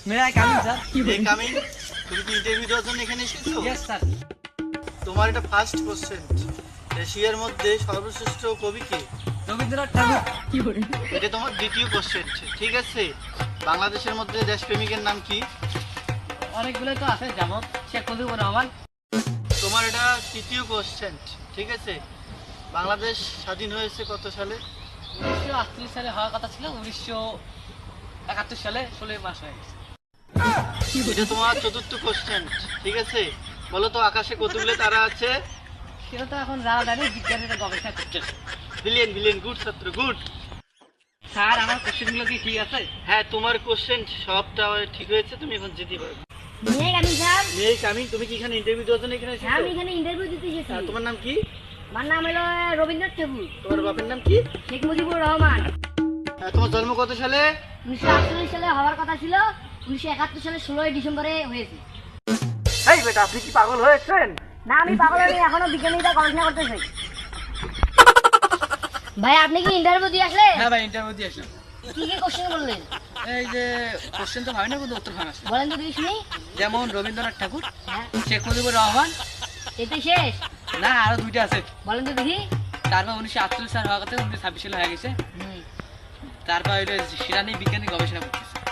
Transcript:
মেরা coming sir. এই coming, তুমি কি ইন্টারভিউ দেওয়ার জন্য এখানে এসেছো? Yes sir. তোমার এটা ফার্স্ট কোশ্চেন, এশিয়ার মধ্যে সর্বশ্রেষ্ঠ কবি কে? রবীন্দ্রনাথ ঠাকুর। এটা তোমার দ্বিতীয় কোশ্চেন, ঠিক আছে। বাংলাদেশের মধ্যে দেশপ্রেমিকের নাম কি? অনেকগুলোই তো আছে, যেমন শেখ মুজিবুর রহমান। তোমার এটা তৃতীয় কোশ্চেন, ঠিক আছে। বাংলাদেশ স্বাধীন হয়েছে কত সালে? 1948 সালে হওয়ার কথা ছিল, 1971 সালে 16 মাস হয়ে গেছে। এটা তোমার চতুর্থ কোশ্চেন, ঠিক আছে। বলো তো আকাশে কতগুলো তারা আছে? সেটা তো এখন যারা জানে, বিজ্ঞানীরা গবেষণা করতেছে। বিলিয়ন বিলিয়ন, গুড ছাত্র, গুড। স্যার, আমার কোশ্চেনগুলো কি ঠিক আছে? হ্যাঁ, তোমার কোশ্চেন সবটা ঠিক হয়েছে, তুমি এখন যেতে পারবে। মেয়ে কামিং স্যার। মেয়ে কামিং, তুমি কি এখানে ইন্টারভিউ দেওয়ার জন্য এখানে হ্যাঁ, এসেছো? আমি এখানে ইন্টারভিউ দিতে এসেছি। তোমার নাম কি? আমার নাম হলো রবীন্দ্রনাথ ঠাকুর। তোমার বাপের নাম কি? শেখ মুজিবুর রহমান। তোমার জন্ম কত সালে? 1948 সালে হওয়ার কথা ছিল, 1971 সালে 16 ডিসেম্বরে হয়েছে। এই বেটা, আপনি কি পাগল হয়েছেন? না, আমি পাগল হইনি, এখনো বিজ্ঞানীরা গবেষণা করতেছে। ভাই, আপনি কি ইন্টারভিউ দিয়ে আসলে? হ্যাঁ ভাই, ইন্টারভিউ দিয়ে আসলাম। কি কি কোশ্চেন বললেন? এই যে কোশ্চেন তো ভাবি না, কিন্তু উত্তর ভাঙা আছে। বলেন তো দেখি শুনি। যেমন রবীন্দ্রনাথ ঠাকুর, হ্যাঁ, শেখ মুজিবুর রহমান। এটাই শেষ? না, আরো দুইটা আছে। বলেন তো দেখি। তারপর 1948 সাল হওয়ার কথা 1926 সালে হয়ে গেছে। তারপর হইলো শিরানি বিজ্ঞানী গবেষণা করতেছে।